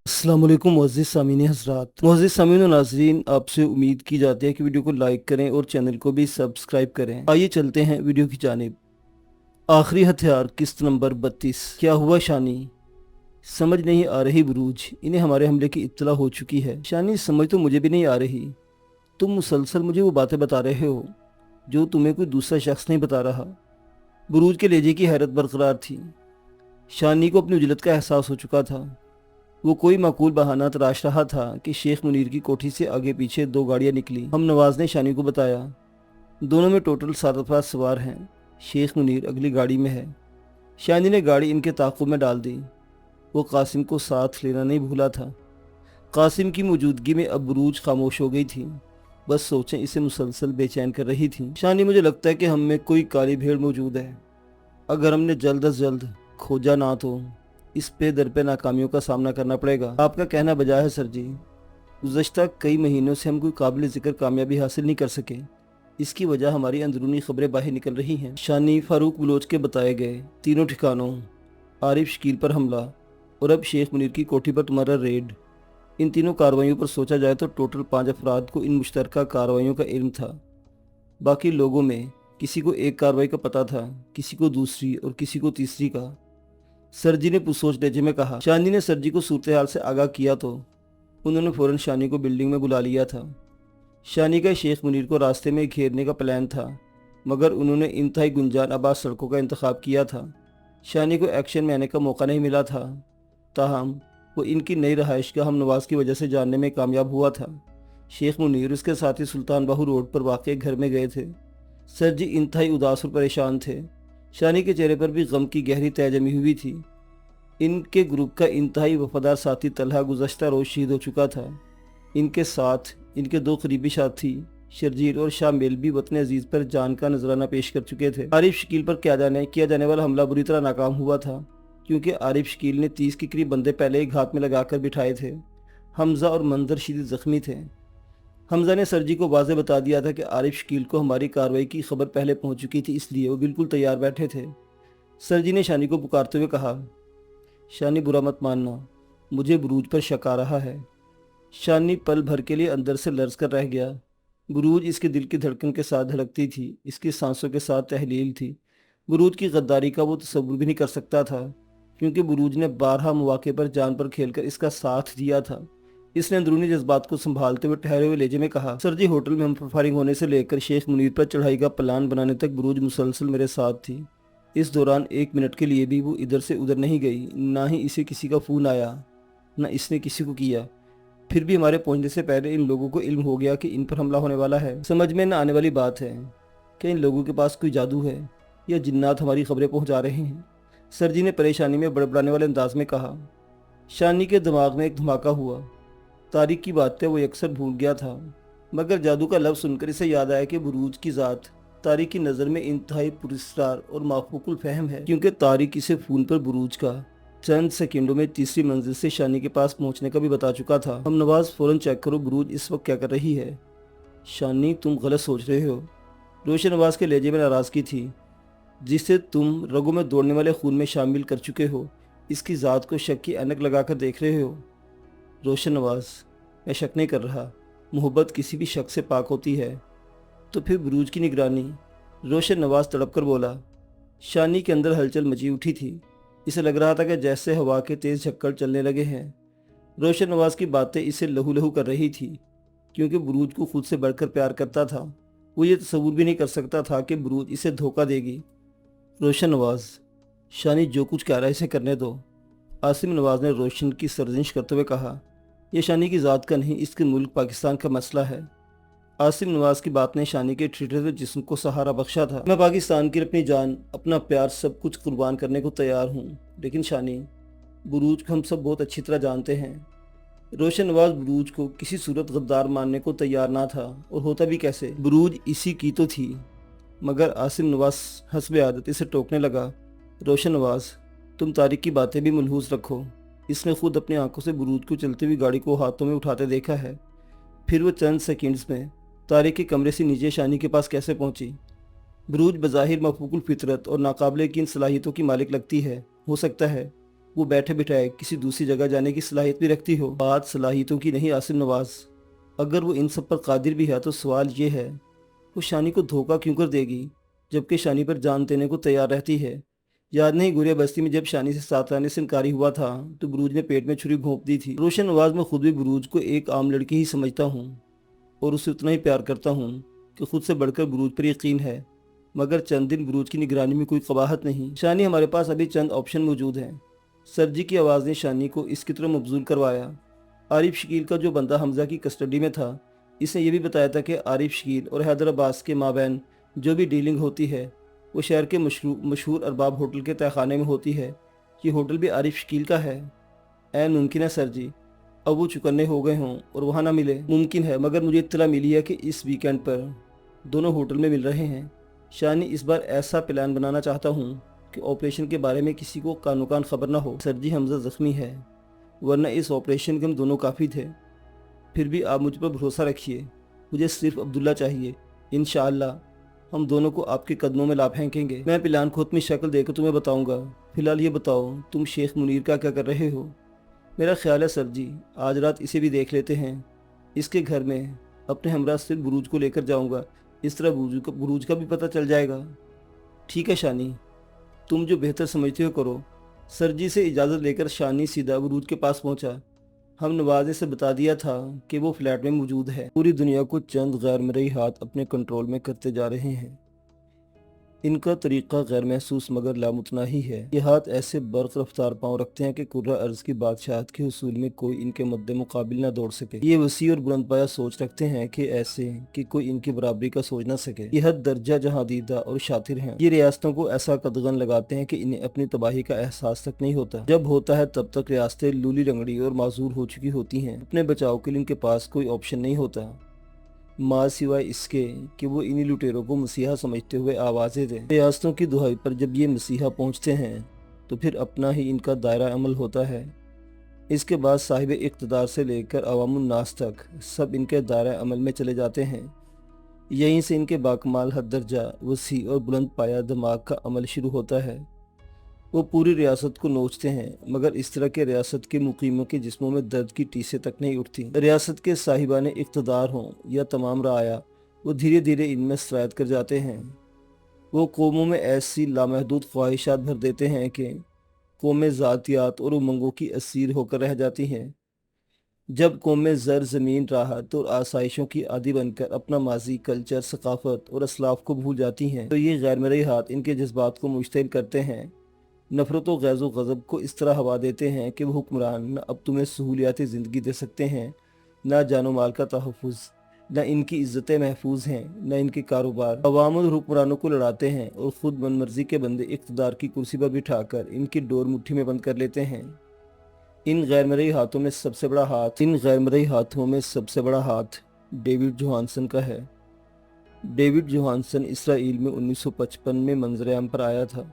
अस्सलाम वालेकुम मुअज़्ज़िज़ सामीन हज़रात, मुअज़्ज़िज़ सामीन और नाज़रीन, आपसे उम्मीद की जाती है कि वीडियो को लाइक करें और चैनल को भी सब्सक्राइब करें। आइए चलते हैं वीडियो की जानिब। आखिरी हथियार किस्त नंबर 32। क्या हुआ शानी? समझ नहीं आ रही बुरूज, इन्हें हमारे हमले की इत्तला हो चुकी है। शानी समझ तो मुझे भी नहीं आ रही। तुम मुसलसल मुझे वो बातें बता रहे हो जो तुम्हें कोई दूसरा शख्स नहीं बता रहा। बुरूज के लहजे की हैरत बरकरार थी। शानी को अपनी उजलत का एहसास हो चुका था। वो कोई माकूल बहाना तराश रहा था कि शेख मुनीर की कोठी से आगे पीछे 2 गाड़ियां निकली। हम नवाज ने शानी को बताया, दोनों में टोटल 7 अफराद सवार हैं। शेख मुनीर अगली गाड़ी में है। शानी ने गाड़ी इनके ताक़ुब में डाल दी। वो कासिम को साथ लेना नहीं भूला था। कासिम की मौजूदगी में अब बुरूज खामोश हो गई थी। बस सोचें इसे मुसलसल बेचैन कर रही थी। शानी, मुझे लगता है कि हम में कोई काली भेड़ मौजूद है। अगर हमने जल्द अज जल्द खोजा ना तो इस पे दर पे नाकामियों का सामना करना पड़ेगा। आपका कहना बजा है सर जी। गुज़श्ता कई महीनों से हम कोई काबिल ज़िक्र कामयाबी हासिल नहीं कर सके। इसकी वजह हमारी अंदरूनी खबरें बाहर निकल रही हैं। शानी, फारूक बलोच के बताए गए 3 ठिकानों, आरिफ शकील पर हमला और अब शेख मुनीर की कोठी पर तुम्हारा रेड, इन तीनों कार्रवाइयों पर सोचा जाए तो टोटल 5 अफराद को इन मुश्तरका कार्रवाइयों का इल्म था। बाकी लोगों में किसी को एक कार्रवाई का पता था, किसी को दूसरी और किसी को तीसरी का। सरजी ने पुरसोच लहजे में कहा। शानी ने सरजी को सूरत हाल से आगाह किया तो उन्होंने फौरन शानी को बिल्डिंग में बुला लिया था। शानी का शेख मुनीर को रास्ते में घेरने का प्लान था, मगर उन्होंने इंतहाई गुंजान आबाद सड़कों का इंतखाब किया था। शानी को एक्शन में आने का मौका नहीं मिला था। ताहम वो इनकी नई रहायशगाह हम नवाज की वजह से जानने में कामयाब हुआ था। शेख मुनीर उसके साथ ही सुल्तान बाहू रोड पर वाक़ घर में गए थे। सरजी इंतहाई उदास और परेशान थे। शानी के चेहरे पर भी गम की गहरी तह जमी हुई थी। इनके ग्रुप का इंतहाई वफादार साथी तलहा गुज़श्ता रोज़ शहीद हो चुका था। इनके साथ इनके 2 करीबी साथी शर्जील और शामिल भी वतन अजीज़ पर जान का नजराना पेश कर चुके थे। आरिफ शकील पर किया जाने वाला हमला बुरी तरह नाकाम हुआ था, क्योंकि आरिफ शकील ने 30 के करीब बंदे पहले ही घात में लगाकर बिठाए थे। हमजा और मंजर शदीद जख्मी थे। हमजा ने सरजी को वाज़े बता दिया था कि आरिफ शकील को हमारी कार्रवाई की खबर पहले पहुंच चुकी थी, इसलिए वो बिल्कुल तैयार बैठे थे। सरजी ने शानी को पुकारते हुए कहा, शानी बुरा मत मानना, मुझे बुरूज पर शक आ रहा है। शानी पल भर के लिए अंदर से लर्ज कर रह गया। बुरूज इसके दिल की धड़कन के साथ धड़कती थी, इसकी सांसों के साथ तहलील थी। बुरूज की गद्दारी का वो तसव्वुर भी नहीं कर सकता था, क्योंकि बुरूज ने 12 मौके पर जान पर खेलकर इसका साथ दिया था। इसने अंदरूनी जज्बात को संभालते हुए ठहरे हुए लहजे में कहा, सर जी, होटल में हम फायरिंग होने से लेकर शेख मुनीर पर चढ़ाई का प्लान बनाने तक बुरूज मुसलसल मेरे साथ थी। इस दौरान 1 मिनट के लिए भी वो इधर से उधर नहीं गई। ना ही इसे किसी का फ़ोन आया, ना इसने किसी को किया। फिर भी हमारे पहुंचने से पहले इन लोगों को इल्म हो गया कि इन पर हमला होने वाला है। समझ में न आने वाली बात है कि इन लोगों के पास कोई जादू है या जिन्नात हमारी खबरें पहुंचा रहे हैं। सरजी ने परेशानी में बड़बड़ाने वाले अंदाज में कहा। शानी के दिमाग में एक धमाका हुआ। तारीख की बातें वो अक्सर भूल गया था, मगर जादू का लफ्ज़ सुनकर इसे याद आया कि बुरूज की ज़ात तारिक की नज़र में इंतहाई पुरस्कार और माफूकुल फहम है, क्योंकि तारिक इसे फ़ोन पर बुरूज का चंद सेकंडों में तीसरी मंजिल से शानी के पास पहुंचने का भी बता चुका था। हम नवाज, फौरन चेक करो बुरूज इस वक्त क्या कर रही है। शानी, तुम गलत सोच रहे हो। रोशन नवाज के लहजे में नाराज़गी थी। जिसे तुम रगों में दौड़ने वाले खून में शामिल कर चुके हो, इसकी ज़ात को शक की ऐनक लगाकर देख रहे हो। रोशन नवाज, मैं शक नहीं कर रहा। मोहब्बत किसी भी शक से पाक होती है, तो फिर बुरूज की निगरानी। रोशन नवाज तड़प कर बोला। शानी के अंदर हलचल मची उठी थी। इसे लग रहा था कि जैसे हवा के तेज झक्कड़ चलने लगे हैं। रोशन नवाज की बातें इसे लहू लहू कर रही थी, क्योंकि बुरूज को खुद से बढ़कर प्यार करता था। वो ये तस्वुर भी नहीं कर सकता था कि बुरूज इसे धोखा देगी। रोशन नवाज, शानी जो कुछ कह रहा है इसे करने दो। आसिम नवाज ने रोशन की सरजनिश करते हुए कहा, यह शानी की ज़ात का नहीं, इसके मुल्क पाकिस्तान का मसला है। आसिम नवाज की बात ने शानी के ठिठुरे हुए जिस्म को सहारा बख्शा था। मैं पाकिस्तान की अपनी जान, अपना प्यार, सब कुछ कुर्बान करने को तैयार हूँ, लेकिन शानी, बुरूज को हम सब बहुत अच्छी तरह जानते हैं। रोशन नवाज बुरूज को किसी सूरत गद्दार मानने को तैयार ना था, और होता भी कैसे, बुरूज इसी की तो थी। मगर आसिम नवाज हस्ब आदत इसे टोकने लगा। रोशन नवाज, तुम तारिक की बातें भी मनहूस रखो। इसने खुद अपनी आंखों से बुरूज को चलती हुई गाड़ी को हाथों में उठाते देखा है। फिर वो चंद सेकंड्स में तारिक के कमरे से नीचे शानी के पास कैसे पहुंची। बरूज बज़ाहिर मफूकुल फितरत और नाकाबिल यकीन सलाहियतों की मालिक लगती है। हो सकता है वो बैठे बिठाए किसी दूसरी जगह जाने की सलाहियत भी रखती हो। बात सलाहियतों की नहीं आसिम नवाज, अगर वो इन सब पर कादिर भी है तो सवाल ये है वो शानी को धोखा क्यों कर देगी जबकि शानी पर जान देने को तैयार रहती है। याद नहीं गुरिया बस्ती में जब शानी से साथ रहने से इनकारी हुआ था तो बरूज ने पेट में छुरी घोंप दी थी। रोशन नवाज में खुद भी बरूज को एक आम लड़की ही समझता हूँ और उसे उतना ही प्यार करता हूँ कि खुद से बढ़कर बरूज पर यकीन है, मगर चंद दिन बरूज की निगरानी में कोई कबाहत नहीं। शानी हमारे पास अभी चंद ऑप्शन मौजूद हैं। सरजी की आवाज़ ने शानी को इसकी तरह मबजूल करवाया। आरिफ शकील का जो बंदा हमजा की कस्टडी में था, इसने ये भी बताया था कि आरिफ शकील और हैदर अब्बास के माबैन जो भी डीलिंग होती है वो शहर के मशहूर अरबाब होटल के तहखाने में होती है। ये होटल भी आरिफ शकील का है। ऐन मुमकिन है सर जी अब वो चुकन्ने हो गए हों और वहाँ ना मिले। मुमकिन है, मगर मुझे इत्तला मिली है कि इस वीकेंड पर दोनों होटल में मिल रहे हैं। शानी इस बार ऐसा प्लान बनाना चाहता हूँ कि ऑपरेशन के बारे में किसी को कानो कान खबर ना हो। सर जी हमजा ज़ख्मी है, वरना इस ऑपरेशन के हम दोनों काफ़ी थे। फिर भी आप मुझ पर भरोसा रखिए, मुझे सिर्फ अब्दुल्ला चाहिए। इंशाअल्लाह हम दोनों को आपके कदमों में ला फेंकेंगे। मैं प्लान को अपनी शक्ल देकर तुम्हें बताऊंगा। फिलहाल ये बताओ तुम शेख मुनीर का क्या कर रहे हो? मेरा ख्याल है सर जी आज रात इसे भी देख लेते हैं। इसके घर में अपने हमरा सिर्फ बुरूज को लेकर जाऊंगा, इस तरह बुरूज का भी पता चल जाएगा। ठीक है शानी, तुम जो बेहतर समझते हो करो। सर जी से इजाज़त लेकर शानी सीधा बुरूज के पास पहुंचा। हम नवाजे से बता दिया था कि वो फ्लैट में मौजूद है। पूरी दुनिया को चंद गैर मरई हाथ अपने कंट्रोल में करते जा रहे हैं। इनका तरीक़ा गैर महसूस मगर लामुतनाही है। ये हाथ ऐसे बर्क रफ्तार पाँव रखते हैं कि कुर्रा अर्ज की बादशाहत के हुसूल में कोई इनके मद्दे मुकाबिल ना दौड़ सके। ये वसी और बुलंद पाया सोच रखते हैं कि ऐसे कि कोई इनकी बराबरी का सोच ना सके। ये हद दर्जा जहाँ दीदा और शातिर हैं। ये रियासतों को ऐसा कदगन लगाते हैं कि इन्हें अपनी तबाही का एहसास तक नहीं होता। जब होता है तब तक रियासतें लूली रंगड़ी और माजूर हो चुकी होती हैं। अपने बचाव के लिए इनके पास कोई ऑप्शन नहीं होता माँ सिवाय इसके कि वो इन्हीं लुटेरों को मसीहा समझते हुए आवाज़ें दें। रियासतों की दुहाई पर जब ये मसीहा पहुँचते हैं तो फिर अपना ही इनका दायरा अमल होता है। इसके बाद साहिब इक़्तिदार से लेकर अवामुन नास तक सब इनके दायरा अमल में चले जाते हैं। यहीं से इनके बाकमाल हद दर्जा वसी और बुलंद पाया दिमाग का अमल शुरू होता है। वो पूरी रियासत को नोचते हैं, मगर इस तरह के रियासत के मुकीमों के जिस्मों में दर्द की टीसें तक नहीं उठती। रियासत के साहिबान इक़्तिदार हों या तमाम राया, वो धीरे धीरे इनमें सरायत कर जाते हैं। वो कौमों में ऐसी लामहदूद ख्वाहिशात भर देते हैं कि कौमें ज़ातियात और उमंगों की असीर होकर रह जाती हैं। जब कौमें ज़र ज़मीन राहत और आसाइशों की आदी बनकर अपना माजी कल्चर सकाफत और असलाफ को भूल जाती हैं तो ये गैर मरई हाथ इनके जज्बात को मुश्तिल करते हैं। नफरत व गैज़ो गज़ब को इस तरह हवा देते हैं कि वो हुक्मरान न अब तुम्हें सहूलियाती ज़िंदगी दे सकते हैं, न जानो माल का तहफ़्फ़ुज़, न इनकी इज़्ज़तें महफूज हैं, न इनके कारोबार। अवाम और हुक्मरानों को लड़ाते हैं और ख़ुद मनमर्जी के बंदे इक़्तिदार की कुर्सी पर बिठाकर इनकी डोर मुट्ठी में बंद कर लेते हैं। इन गैर मरई हाथों में सबसे बड़ा हाथ डेविड जोहानसन का है। डेविड जोहानसन इसराइल में 1955 में मंजर-ए-आम पर आया था।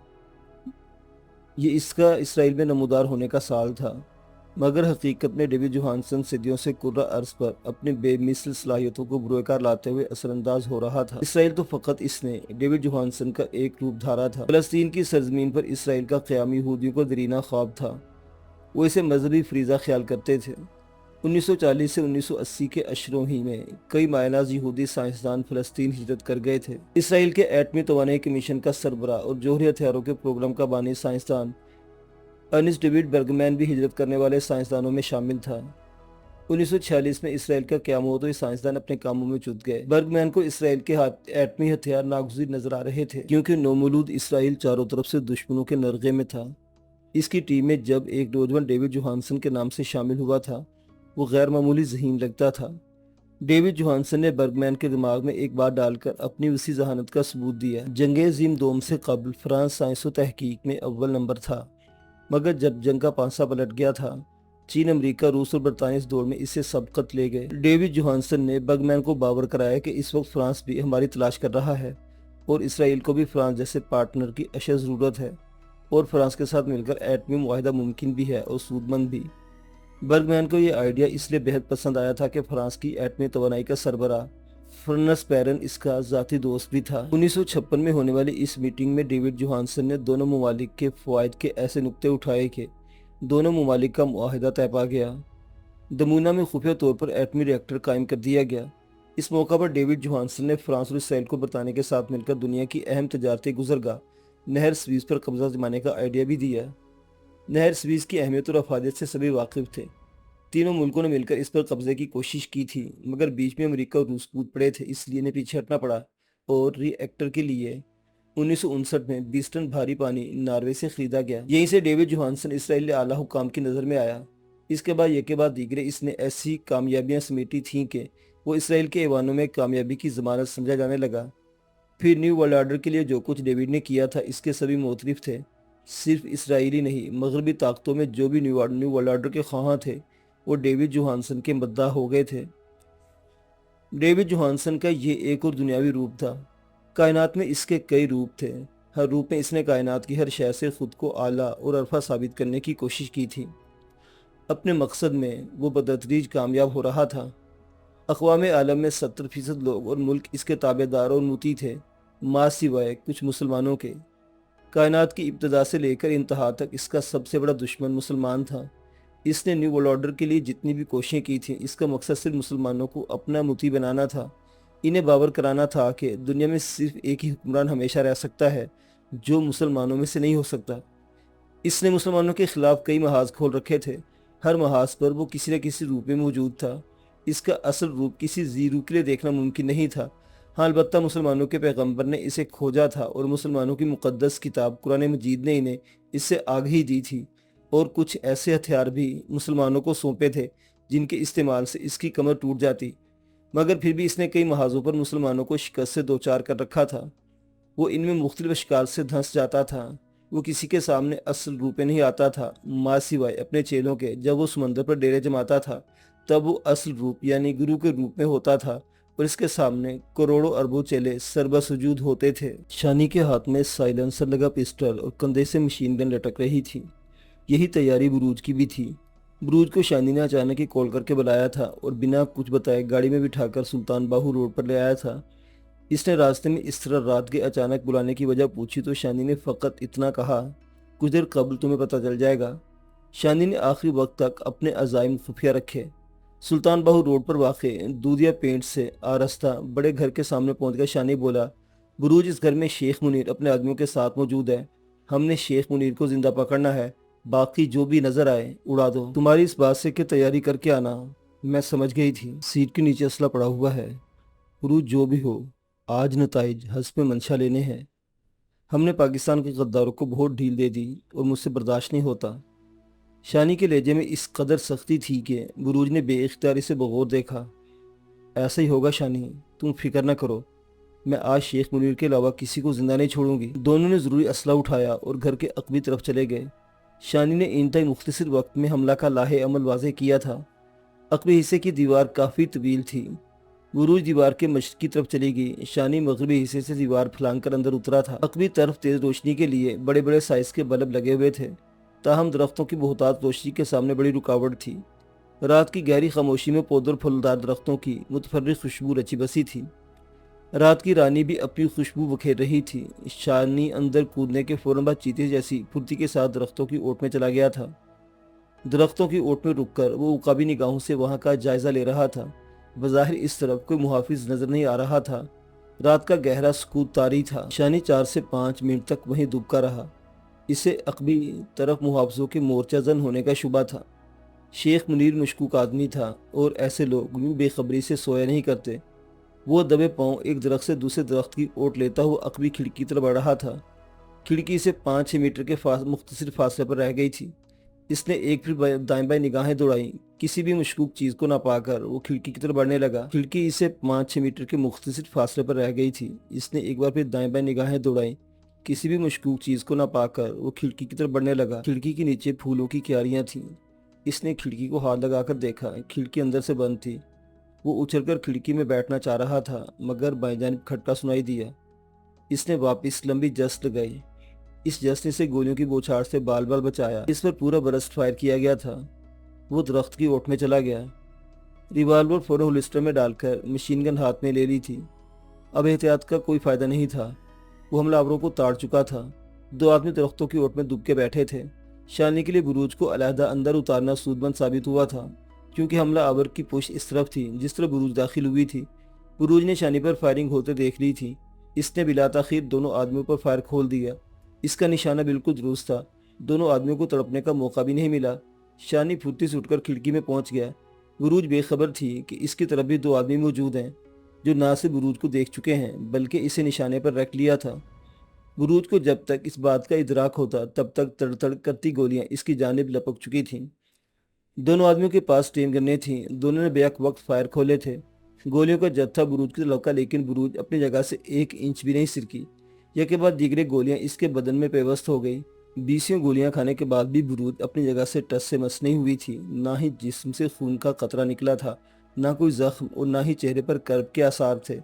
ये इसका इसराइल में नमूदार होने का साल था, मगर हकीकत में डेविड जोहानसन सदियों से कुर्रा अर्ज पर अपनी बेमिसल सलाहियतों को बुरोकार लाते हुए असरअंदाज हो रहा था। इसराइल तो फ़कत इसने डेविड जोहानसन का एक रूप धारा था। फ़लस्तीन की सरजमीन पर इसराइल का क़याम यहूदियों को दरीना ख्वाब था। वो इसे मजहबी फ्रीज़ा ख्याल करते थे। 1940 से 1980 के अशरों ही में कई मायनाज यहूदी साइंसदान फ़लस्तीन हिजरत कर गए थे। इसराइल के एटमी तवानाई कमीशन का सरबरा और जोहरी हथियारों के प्रोग्राम का बानी साइंसदान अर्नेस्ट डेविड बर्गमैन भी हिजरत करने वाले साइंसदानों में शामिल था। 1946 में इसराइल का क़याम हुआ तो ये साइंसदान अपने कामों में जुट गए। बर्गमैन को इसराइल के एटमी हथियार नागुज़ीर नजर आ रहे थे, क्योंकि नौमौलूद इसराइल चारों तरफ से दुश्मनों के नरगे में था। इसकी टीम में जब एक नौजवान डेविड जोहानसन के नाम से शामिल हुआ था, वो गैर मामूली ज़हीन लगता था। डेविड जोहानसन ने बर्गमैन के दिमाग में एक बात डालकर अपनी उसी जहानत का सबूत दिया। जंग-ए-अज़ीम दोम से कबल फ्रांस साइंस व तहकीक में अव्वल नंबर था, मगर जब जंग का पांसा पलट गया था, चीन, अमेरिका, रूस और बरतानिया इस दौर में इससे सबकत ले गए। डेविड जोहानसन ने बर्गमैन को बावर कराया कि इस वक्त फ्रांस भी हमारी तलाश कर रहा है और इसराइल को भी फ्रांस जैसे पार्टनर की अशद ज़रूरत है, और फ्रांस के साथ मिलकर एटमी मुआहिदा मुमकिन भी है और सूदमंद भी। बर्गमैन को यह आइडिया इसलिए बेहद पसंद आया था कि फ्रांस की एटमी तवानाई का सरबराह فرنس پیرن اس کا ذاتی دوست بھی تھا۔ 1956 میں ہونے والی اس میٹنگ میں ڈیوڈ جوہانسن نے دونوں ممالک کے فوائد کے ایسے نقطے اٹھائے کہ دونوں ممالک کا معاہدہ طے پا گیا۔ دمونا میں خفیہ طور پر ایٹمی ری ایکٹر قائم کر دیا گیا۔ اس موقع پر ڈیوڈ جوہانسن نے فرانس اور اسرائیل کو برطانیہ کے ساتھ مل کر دنیا کی اہم تجارتی گزرگاہ نہر سویز پر قبضہ جمانے کا آئیڈیا بھی دیا۔ نہر سویز کی اہمیت اور افادیت سے سبھی واقف تھے۔ تینوں ملکوں نے مل کر اس پر قبضے کی کوشش کی تھی، مگر بیچ میں امریکہ اور روس کود پڑے تھے، اس لیے انہیں پیچھے ہٹنا پڑا اور ری ایکٹر کے لیے 1959 میں 20 ٹن بھاری پانی ناروے سے خریدا گیا۔ یہیں سے ڈیوڈ جوہانسن اسرائیلی اعلیٰ حکام کی نظر میں آیا۔ اس کے بعد ایک کے بعد دیگرے اس نے ایسی کامیابیاں سمیٹی تھیں کہ وہ اسرائیل کے ایوانوں میں کامیابی کی ضمانت سمجھا جانے لگا۔ پھر نیو ورلڈ آرڈر کے لیے جو کچھ ڈیوڈ نے کیا تھا اس کے سبھی معترف تھے، صرف اسرائیلی نہیں، مغربی طاقتوں میں جو بھی نیو ورلڈ آرڈر کے خواہاں تھے وہ ڈیوڈ جوہانسن کے مداح ہو گئے تھے۔ ڈیوڈ جوہانسن کا یہ ایک اور دنیاوی روپ تھا۔ کائنات میں اس کے کئی روپ تھے، ہر روپ میں اس نے کائنات کی ہر شے سے خود کو اعلیٰ اور عرفہ ثابت کرنے کی کوشش کی تھی۔ اپنے مقصد میں وہ بتدریج کامیاب ہو رہا تھا۔ اقوام عالم میں 70% لوگ اور ملک اس کے تابع دار اور مطیع تھے، ماں سوائے کچھ مسلمانوں کے۔ کائنات کی ابتدا سے لے کر انتہا تک اس کا سب سے بڑا دشمن مسلمان تھا۔ اس نے نیو ورلڈ آرڈر کے لیے جتنی بھی کوششیں کی تھیں، اس کا مقصد صرف مسلمانوں کو اپنا مطیع بنانا تھا، انہیں باور کرانا تھا کہ دنیا میں صرف ایک ہی حکمران ہمیشہ رہ سکتا ہے جو مسلمانوں میں سے نہیں ہو سکتا۔ اس نے مسلمانوں کے خلاف کئی محاذ کھول رکھے تھے، ہر محاذ پر وہ کسی نہ کسی روپ میں موجود تھا۔ اس کا اصل روپ کسی زیرو کے لیے دیکھنا ممکن نہیں تھا، ہاں البتہ مسلمانوں کے پیغمبر نے اسے کھوجا تھا اور مسلمانوں کی مقدس کتاب قرآن مجید نے انہیں اس سے آگاہی دی تھی، اور کچھ ایسے ہتھیار بھی مسلمانوں کو سونپے تھے جن کے استعمال سے اس کی کمر ٹوٹ جاتی، مگر پھر بھی اس نے کئی محاذوں پر مسلمانوں کو شکست سے دوچار کر رکھا تھا۔ وہ ان میں مختلف اشکال سے دھنس جاتا تھا، وہ کسی کے سامنے اصل روپ میں نہیں آتا تھا، ماں سوائے اپنے چیلوں کے۔ جب وہ سمندر پر ڈیرے جماتا تھا تب وہ اصل روپ یعنی گرو کے روپ میں ہوتا تھا، اور اس کے سامنے کروڑوں اربوں چیلے سربہ سجود ہوتے تھے۔ شانی کے ہاتھ میں سائلنسر لگا پسٹل اور کندھے سے مشین گن لٹک رہی تھی۔ یہی تیاری بروج کی بھی تھی۔ بروج کو شانی نے اچانک ہی کال کر کے بلایا تھا اور بنا کچھ بتائے گاڑی میں بٹھا کر سلطان باہو روڈ پر لے آیا تھا۔ اس نے راستے میں اس طرح رات کے اچانک بلانے کی وجہ پوچھی تو شانی نے فقط اتنا کہا، کچھ دیر قبل تمہیں پتہ چل جائے گا۔ شانی نے آخری وقت تک اپنے عزائم خفیہ رکھے۔ سلطان باہو روڈ پر واقع دودھیا پینٹ سے آرستہ بڑے گھر کے سامنے پہنچ کر شانی بولا، بروج اس گھر میں شیخ منیر اپنے آدمیوں کے ساتھ موجود ہے، ہم نے شیخ منیر کو زندہ پکڑنا ہے، باقی جو بھی نظر آئے اڑا دو۔ تمہاری اس بات سے کہ تیاری کر کے آنا، میں سمجھ گئی تھی، سیٹ کے نیچے اسلحہ پڑا ہوا ہے۔ بروج جو بھی ہو، آج نتائج حسب منشا لینے ہیں۔ ہم نے پاکستان کے غداروں کو بہت ڈھیل دے دی اور مجھ سے برداشت نہیں ہوتا۔ شانی کے لہجے میں اس قدر سختی تھی کہ بروج نے بے اختیار اسے بغور دیکھا۔ ایسا ہی ہوگا شانی، تم فکر نہ کرو، میں آج شیخ منیر کے علاوہ کسی کو زندہ نہیں چھوڑوں گی۔ دونوں نے ضروری اسلحہ اٹھایا اور گھر کے عقبی طرف چلے گئے۔ شانی نے انتہائی مختصر وقت میں حملہ کا لاحِ عمل واضح کیا تھا۔ عقبی حصے کی دیوار کافی طویل تھی۔ بروج دیوار کے مشرقی طرف چلی گئی، شانی مغربی حصے سے دیوار پھلانگ کر اندر اترا تھا۔ عقبی طرف تیز روشنی کے لیے بڑے بڑے سائز کے بلب لگے ہوئے تھے، تاہم درختوں کی بہتات روشنی کے سامنے بڑی رکاوٹ تھی۔ رات کی گہری خاموشی میں پودوں اور پھلدار درختوں کی متفرق خوشبو رچی بسی تھی۔ رات کی رانی بھی اپنی خوشبو بکھیر رہی تھی۔ شانی اندر کودنے کے فوراً بعد چیتے جیسی پھرتی کے ساتھ درختوں کی اوٹ میں چلا گیا تھا۔ درختوں کی اوٹ میں رک کر وہ عقابی نگاہوں سے وہاں کا جائزہ لے رہا تھا۔ بظاہر اس طرف کوئی محافظ نظر نہیں آ رہا تھا۔ رات کا گہرا سکوت طاری تھا۔ شانی 4 سے 5 منٹ تک وہیں دبکا رہا۔ اسے عقبی طرف محافظوں کے مورچہ زن ہونے کا شبہ تھا۔ شیخ منیر مشکوک آدمی تھا اور ایسے لوگ یوں بے خبری سے سویا نہیں کرتے۔ وہ دبے پاؤں ایک درخت سے دوسرے درخت کی اوٹ لیتا ہوا عقبی کھڑکی طرف بڑھ رہا تھا۔ کھڑکی سے 5-6 میٹر کے مختصر فاصلے پر رہ گئی تھی۔ اس نے ایک پھر دائیں بائیں نگاہیں دوڑائیں، کسی بھی مشکوک چیز کو نہ پا کر وہ کھڑکی کی طرف بڑھنے لگا۔ کھڑکی اسے 5-6 میٹر کے مختصر فاصلے پر رہ گئی تھی۔ اس نے ایک بار پھر دائیں بائیں نگاہیں دوڑائیں، کسی بھی مشکوک چیز کو نہ پا کر وہ کھڑکی کی طرف بڑھنے لگا۔ کھڑکی کے نیچے پھولوں کی کیاریاں تھیں۔ اس نے کھڑکی کو ہاتھ لگا کر دیکھا، کھڑکی اندر سے بند تھی۔ وہ اچھل کر کھڑکی میں بیٹھنا چاہ رہا تھا، مگر بائیں جانب کھٹکا سنائی دیا۔ اس نے واپس لمبی جست لگائی۔ اس جست نے اسے گولیوں کی بوچھاڑ سے بال بال بچایا۔ اس پر پورا برسٹ فائر کیا گیا تھا۔ وہ درخت کی اوٹ میں چلا گیا۔ रिवॉल्वर फौरन होलिस्टर में डालकर मशीन गन हाथ में ले ली थी। अब एहतियात का कोई फायदा नहीं था, वो हमलावरों को ताड़ चुका था। दो आदमी दरख्तों की ओट में दुब के बैठे थे। शानी के लिए बुरूज को अलहदा अंदर उतारना सूदमंद साबित हुआ था, क्योंकि हमला आवर की पुश इस तरफ थी जिस तरह बुरूज दाखिल हुई थी। बुरूज ने शानी पर फायरिंग होते देख ली थी। इसने बिला ताखीर दोनों आदमियों पर फायर खोल दिया। इसका निशाना बिल्कुल दुरुस्त था, दोनों आदमियों को तड़पने का मौका भी नहीं मिला। शानी फुर्ती से उठकर खिड़की में पहुंच गया। बुरूज बेखबर थी कि इसकी तरफ भी दो आदमी मौजूद हैं, जो ना सिर्फ बुरूज को देख चुके हैं बल्कि इसे निशाने पर रख लिया था। बुरूज को जब तक इस बात का इदराक होता तब तक तड़तड़ करती गोलियां इसकी जानिब लपक चुकी थीं। दोनों आदमियों के पास ट्रेन गन्नें थीं। दोनों ने बेक वक्त फायर खोले थे। गोलियों का जत्था बुरूज की तरफ लौका, लेकिन बुरूज अपनी जगह से 1 इंच भी नहीं सिरकी। यह के बाद दीगरे गोलियां इसके बदन में पेवस्त हो गई। 20 गोलियां खाने के बाद भी बुरूज अपनी जगह से टस से मस नहीं हुई थी। ना ही जिस्म से खून का कतरा निकला था, ना कोई जख्म और ना ही चेहरे पर कर्ब के आसार थे।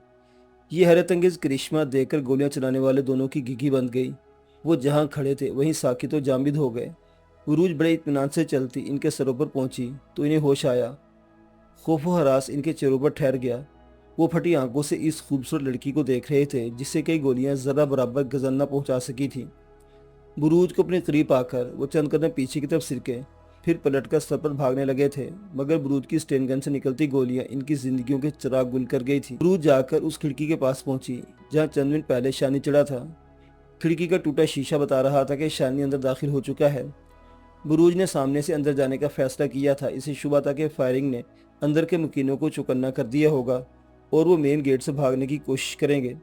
ये हैरत अंगेज करिश्मा देखकर गोलियां चलाने वाले दोनों की घिघी बंद गई। वो जहां खड़े थे वहीं साकित और जामिद हो गए। बुरूज बड़े इत्मीनान से चलती इनके सरों पर पहुंची तो इन्हें होश आया। खौफ व हरास इनके चेहरों पर ठहर गया। वो फटी आंखों से इस खूबसूरत लड़की को देख रहे थे जिससे कई गोलियां जरा बराबर गजन न पहुंचा सकी थी। बुरूज को अपने करीब आकर वो चंद कदम पीछे की तरफ सिरके, फिर पलटकर सर पर भागने लगे थे, मगर बुरूज की स्टेन गन से निकलती गोलियां इनकी जिंदगियों के चिराग गुल कर गई थी। बुरूज जाकर उस खिड़की के पास पहुंची जहां चंद मिनट पहले शानी चढ़ा था। खिड़की का टूटा शीशा बता रहा था कि शानी अंदर दाखिल हो चुका है। बुरूज ने सामने से अंदर जाने का फैसला किया था। इसे शुबा था कि फायरिंग ने अंदर के मुकीनों को चौकन्ना कर दिया होगा और वो मेन गेट से भागने की कोशिश करेंगे।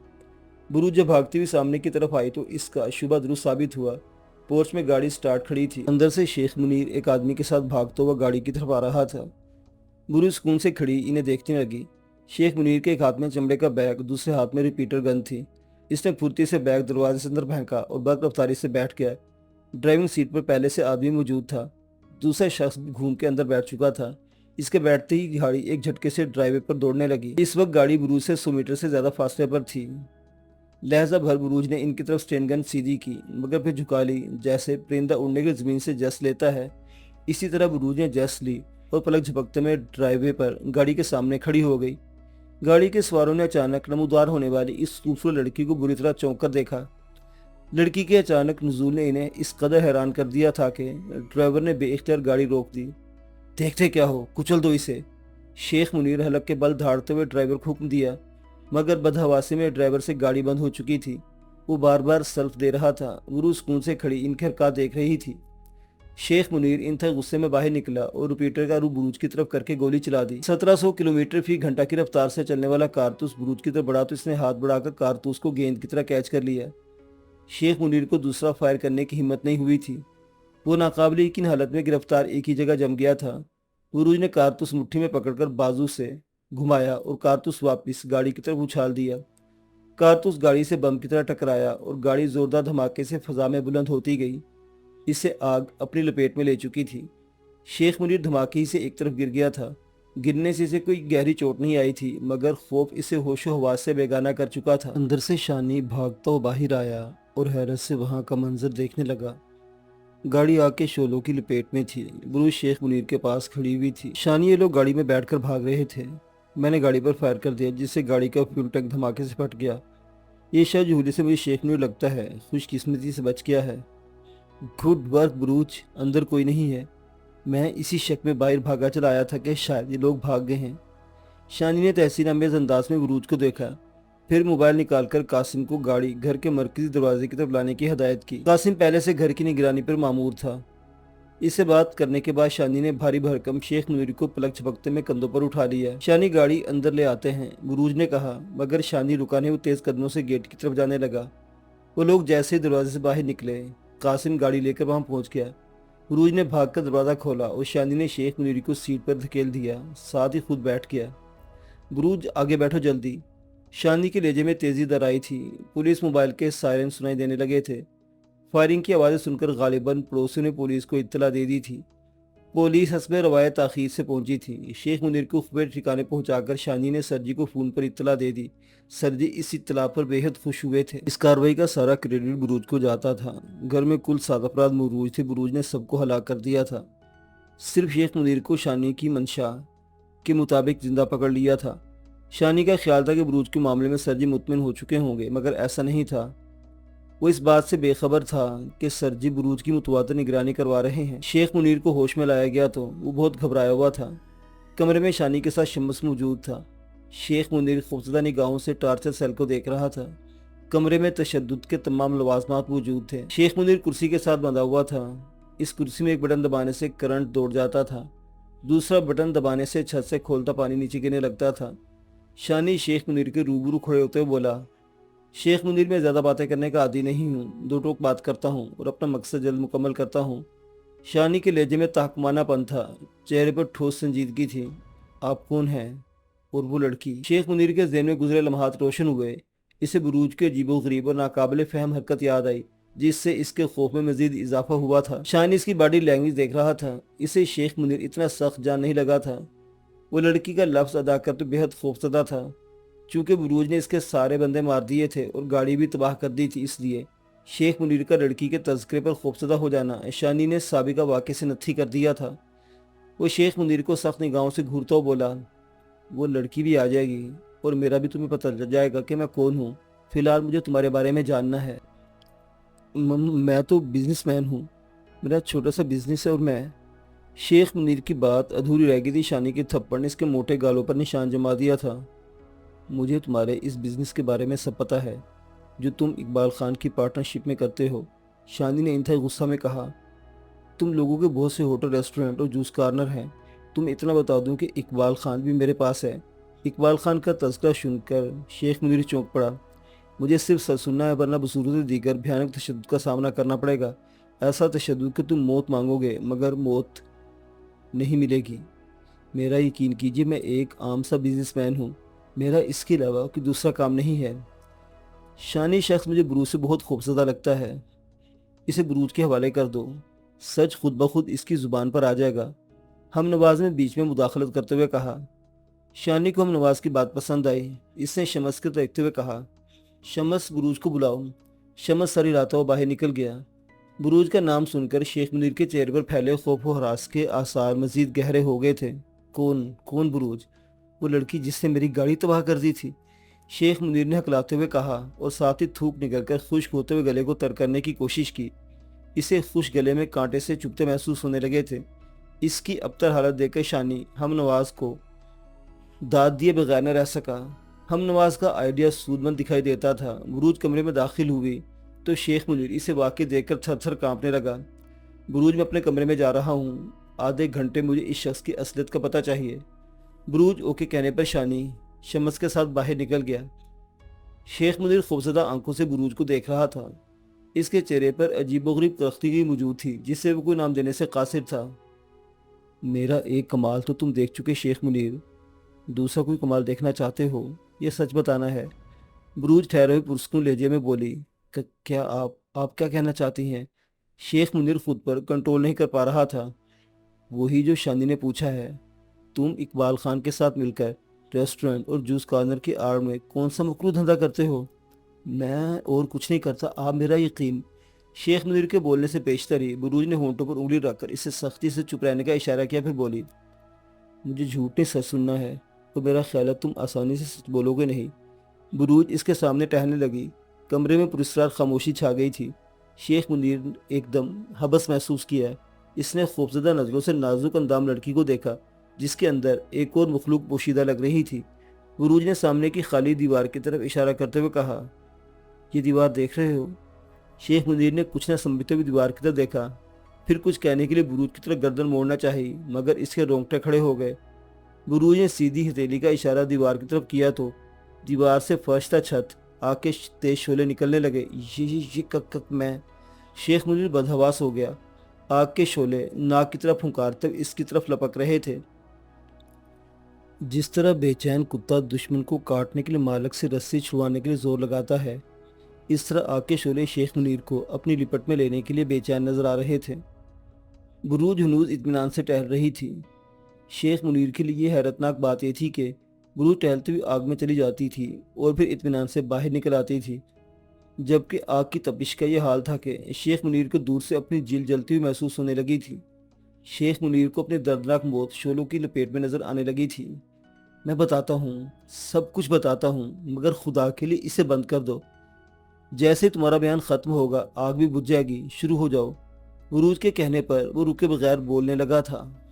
बुरूज जब भागती हुई सामने की तरफ आई तो इसका शुबा दुरुस्त साबित हुआ। पोर्च में गाड़ी स्टार्ट खड़ी थी। अंदर से शेख मुनीर एक आदमी के साथ भागता हुआ गाड़ी की तरफ आ रहा था। बुरूज सुकून से खड़ी इन्हें देखने लगी। शेख मुनीर के एक हाथ में चमड़े का बैग, दूसरे हाथ में रिपीटर गन थी। इसने फुर्ती से बैग दरवाजे से अंदर फेंका और बर्क रफ्तारी से बैठ गया। ड्राइविंग सीट पर पहले से आदमी मौजूद था। दूसरा शख्स भी घूम के अंदर बैठ चुका था। इसके बैठते ही गाड़ी एक झटके से ड्राइवे पर दौड़ने लगी। इस वक्त गाड़ी बुरूज से 100 मीटर से ज्यादा फासले पर थी। लहजा भर बुरूज ने इनकी तरफ स्टेन गन सीधी की, मगर फिर झुका ली, जैसे परिंदा उड़ने के जमीन से जस लेता है। इसी तरह बुरूज ने जस ली और पलक झपकते में ड्राइवे पर गाड़ी के सामने खड़ी हो गई। गाड़ी के सवारों ने अचानक नमूदार होने वाली इस खूबसूरत लड़की को बुरी तरह चौंक कर देखा। लड़की के अचानक नुज़ूल ने इन्हें इस कदर हैरान कर दिया था कि ड्राइवर ने बेइख्तियार गाड़ी रोक दी। देखते क्या हो, कुचल दो इसे। शेख मुनीर हलक के बल धाड़ते हुए ड्राइवर को हुक्म दिया, मगर बदहवासी में ड्राइवर से गाड़ी बंद हो चुकी थी। वो बार बार सल्फ दे रहा था। बुरूज सुकून से खड़ी इनके हरकत देख रही थी। शेख मुनीर इंतहा गुस्से में बाहर निकला और रिपीटर का रू बुरूज की तरफ करके गोली चला दी। 1700 किलोमीटर फी घंटा की रफ्तार से चलने वाला कारतूस बुरूज की तरफ बढ़ा तो इसने हाथ बढ़ाकर कारतूस को गेंद की तरह कैच कर लिया। शेख मुनीर को दूसरा फायर करने की हिम्मत नहीं हुई थी। वो नाकाबिल यकीन हालत में गिरफ्तार एक ही जगह जम गया था। बुरूज ने कारतूस मुट्ठी में पकड़कर बाजू से घुमाया और कारतूस वापस गाड़ी की तरफ उछाल दिया। कारतूस गाड़ी से बम की तरह टकराया और गाड़ी जोरदार धमाके से फजा में बुलंद होती गई। इसे आग अपनी लपेट में ले चुकी थी। शेख मुनीर धमाके ही से एक तरफ गिर गया था। गिरने से इसे कोई गहरी चोट नहीं आई थी, मगर खौफ इसे होशो हवास से बेगाना कर चुका था। अंदर से शानी भागता हुआ बाहर आया और हैरत से वहां का मंजर देखने लगा। गाड़ी आग के शोलों की लपेट में थी। बुरूज शेख मुनीर के पास खड़ी हुई थी। शानी ये लोग गाड़ी में बैठकर भाग रहे थे। मैंने गाड़ी पर फायर कर दिया, जिससे गाड़ी का फ्यूल टैंक धमाके से फट गया। ये शायद जहूली से मुझे शेख मुनीर लगता है खुशकिस्मती से बच गया है। गुड वर्क बुरूज, अंदर कोई नहीं है। मैं इसी शक में बाहर भागा चला आया था कि शायद ये लोग भाग गए हैं। शानी ने तहसीन अमेज अंदाज में बुरूज को देखा, फिर मोबाइल निकालकर कासिम को गाड़ी घर के मरकजी दरवाजे की तरफ लाने की हदायत की। कासिम पहले से घर की निगरानी पर मामूर था। इससे बात करने के बाद शानी ने भारी भरकम शेख मुनीर को पलक झपकते में कंधों पर उठा लिया। शानी गाड़ी अंदर ले आते हैं, बुरूज ने कहा, मगर शानी रुकाने वो तेज कदमों से गेट की तरफ जाने लगा। वो लोग जैसे ही दरवाजे से बाहर निकले, कासिम गाड़ी लेकर वहां पहुंच गया। बुरूज ने भागकर दरवाजा खोला और शानी ने शेख मुनीर को सीट पर धकेल दिया, साथ ही खुद बैठ गया। बुरूज आगे बैठो जल्दी। शानी के लहजे में तेजी दर आई थी। पुलिस मोबाइल के सायरन सुनाई देने लगे थे। फायरिंग की आवाज़ें सुनकर गालिबन पड़ोसियों ने पुलिस को इत्तला दे दी थी। पुलिस हस्बे रवायत ताखीर से पहुंची थी। शेख मुनीर को खुबे ठिकाने पहुंचाकर शानी ने सरजी को फ़ोन पर इत्तला दे दी। सरजी इस इत्तला पर बेहद खुश हुए थे। इस कार्रवाई का सारा क्रेडिट बुरूज को जाता था। घर में कुल 7 अफराद मौजूद थे। बुरूज ने सबको हलाक कर दिया था। सिर्फ शेख मुनीर को शानी की मंशा के मुताबिक जिंदा पकड़ लिया था। शानी का ख्याल था कि बरूज के मामले में सरजी मुतमिन हो चुके होंगे, मगर ऐसा नहीं था। वो इस बात से बेखबर था कि सरजी बरूज की मुतवातर निगरानी करवा रहे हैं। शेख मुनीर को होश में लाया गया तो वो बहुत घबराया हुआ था। कमरे में शानी के साथ शम्स मौजूद था। शेख मुनीर खौफजदा निगाहों से टार्चर सेल को देख रहा था। कमरे में तशद्दुद के तमाम लवाजमात मौजूद थे। शेख मुनीर कुर्सी के साथ बंधा हुआ था। इस कुर्सी में एक बटन दबाने से करंट दौड़ जाता था, दूसरा बटन दबाने से छत से खोलता पानी नीचे गिरने लगता था। शानी शेख मुनीर के रूबरू खड़े होते हुए बोला, शेख मुनीर, मैं ज़्यादा बातें करने का आदी नहीं हूँ, दो टोक बात करता हूँ और अपना मकसद जल्द मुकम्मल करता हूँ। शानी के लहजे में ताकमानापन था, चेहरे पर ठोस संजीदगी थी। आप कौन हैं? और वो लड़की? शेख मुनीर के ज़हन में गुजरे लम्हात रोशन हुए। इसे बरूज के अजीबोगरीब और नाकाबिले फहम हरकत याद आई, जिससे इसके खौफ में मजीद इजाफा हुआ था। शानी इसकी बॉडी लैंग्वेज देख रहा था। इसे शेख मुनीर इतना सख्त जान नहीं लगा था। वो लड़की का लफ्ज़ अदा करते बेहद खौफजदा था। चूँकि बरूज ने इसके सारे बंदे मार दिए थे और गाड़ी भी तबाह कर दी थी, इसलिए शेख मुनीर का लड़की के तज़किरे पर खौफजदा हो जाना शानी ने साबिका वाक़े से नत्थी कर दिया था। वो शेख मुनीर को सख्त निगाहों से घूरता हुआ बोला, वो लड़की भी आ जाएगी और मेरा भी तुम्हें पता चल जाएगा कि मैं कौन हूँ। फ़िलहाल मुझे तुम्हारे बारे में जानना है। मैं तो बिजनेसमैन हूँ, मेरा छोटा सा बिजनेस है और मैं। शेख मुनीर की बात अधूरी रह गई थी। शानी के थप्पड़ ने इसके मोटे गालों पर निशान जमा दिया था। मुझे तुम्हारे इस बिज़नेस के बारे में सब पता है जो तुम इकबाल खान की पार्टनरशिप में करते हो। शानी ने इंतहाई गुस्सा में कहा, तुम लोगों के बहुत से होटल, रेस्टोरेंट और जूस कॉर्नर हैं। तुम इतना बता दूं कि इकबाल खान भी मेरे पास है। इकबाल खान का तज़किरा सुनकर शेख मुनीर चौंक पड़ा। मुझे सिर्फ सच सुनना है, वरना बसूरत दीगर भयानक तशद्दुद का सामना करना पड़ेगा। ऐसा तशद्दुद कि तुम मौत मांगोगे मगर मौत नहीं मिलेगी। मेरा यकीन कीजिए, मैं एक आम सा बिजनेसमैन हूँ। मेरा इसके अलावा कोई दूसरा काम नहीं है। शानी शख्स मुझे बरूज से बहुत खूबसूरत लगता है। इसे बरूज के हवाले कर दो, सच खुद ब खुद इसकी ज़ुबान पर आ जाएगा। हम नवाज ने बीच में मुदाखलत करते हुए कहा। शानी को हम नवाज की बात पसंद आई। इसने शमस को देखते हुए कहा, शमस, बरूज को बुलाओ। शमस सर हिलाता हुआ बाहर निकल गया। बरूज का नाम सुनकर शेख मुनीर के चेहरे पर फैले खौफ व हरास के आसार मजीद गहरे हो गए थे। कौन कौन बरूज? वो लड़की जिसने मेरी गाड़ी तबाह कर दी थी, शेख मुनीर ने हकलाते हुए कहा और साथ ही थूक निकलकर खुश्क होते हुए गले को तर करने की कोशिश की। इसे खुश गले में कांटे से चुभते महसूस होने लगे थे। इसकी अबतर हालत देखकर शानी हम नवाज को दाद दिए बगैर न रह सका। हम नवाज का आइडिया सूदमंद दिखाई देता था। बरूज कमरे में दाखिल हुई तो शेख मुनीर इसे वाकई देखकर थर थर कांपने लगा। बरूज, मैं अपने कमरे में जा रहा हूँ, आधे घंटे मुझे इस शख्स की असलियत का पता चाहिए। बरूज ओके कहने पर शानी शमस के साथ बाहर निकल गया। शेख मुनीर खौफजदा आंखों से बरूज को देख रहा था। इसके चेहरे पर अजीबोगरीब तख्तीगी मौजूद थी, जिससे वो कोई नाम देने से कासिर था। मेरा एक कमाल तो तुम देख चुके शेख मुनीर, दूसरा कोई कमाल देखना चाहते हो? यह सच बताना है। बरूज ठहरे हुए पुरस्कून लहजे में बोली, क्या आप क्या कहना चाहती हैं? शेख मुनीर खुद पर कंट्रोल नहीं कर पा रहा था। वही जो शानी ने पूछा है। तुम इकबाल खान के साथ मिलकर रेस्टोरेंट और जूस कॉर्नर की आड़ में कौन सा मकरू धंधा करते हो? मैं और कुछ नहीं करता, आप मेरा यकीन। शेख मुनीर के बोलने से पेशतरी बरूज ने होंठों पर उंगली रखकर इसे सख्ती से चुप रहने का इशारा किया, फिर बोली, मुझे झूठ नहीं सच सुनना है तो मेरा ख्याल है तुम आसानी से सच बोलोगे नहीं। बरूज इसके सामने टहलने लगी। कमरे में पुरस्कार खामोशी छा गई थी। शेख मुनीर ने एकदम हबस महसूस किया। इसने खौफजदा नजरों से नाजुक अंदाम लड़की को देखा, जिसके अंदर एक और मखलूक पोशीदा लग रही थी। बरूज ने सामने की खाली दीवार की तरफ इशारा करते हुए कहा, ये दीवार देख रहे हो? शेख मुनीर ने कुछ न समझते हुए दीवार की तरफ देखा, फिर कुछ कहने के लिए बरूज की तरफ गर्दन मोड़ना चाही, मगर इसके रोंगटे खड़े हो गए। बरूज ने सीधी हथेली का इशारा दीवार की तरफ किया तो दीवार से फर्श था छत, आग के तेज शोले निकलने लगे। ये कक मैं। शेख मुनीर बदहवास हो गया। आग के शोले नाक की तरफ फुंकारते इसकी तरफ लपक रहे थे। जिस तरह बेचैन कुत्ता दुश्मन को काटने के लिए मालिक से रस्सी छुड़वाने के लिए जोर लगाता है, इस तरह आग के शोले शेख मुनीर को अपनी लिपट में लेने के लिए बेचैन नजर आ रहे थे। बरूज हनूज इत्मीनान से टहल रही थी। शेख मुनीर के लिए हैरतनाक बात यह थी कि बरूज टहलती हुई आग में चली जाती थी और फिर इत्मीनान से बाहर निकल आती थी, जबकि आग की तपिश का यह हाल था कि शेख मुनीर को दूर से अपनी जिल जलती हुई महसूस होने लगी थी। शेख मुनीर को अपनी दर्दनाक मौत शोलों की लपेट में नजर आने लगी थी। मैं बताता हूँ, सब कुछ बताता हूँ, मगर खुदा के लिए इसे बंद कर दो। जैसे तुम्हारा बयान खत्म होगा आग भी बुझ जाएगी, शुरू हो जाओ। उरूज के कहने पर वो रुके बगैर बोलने लगा था।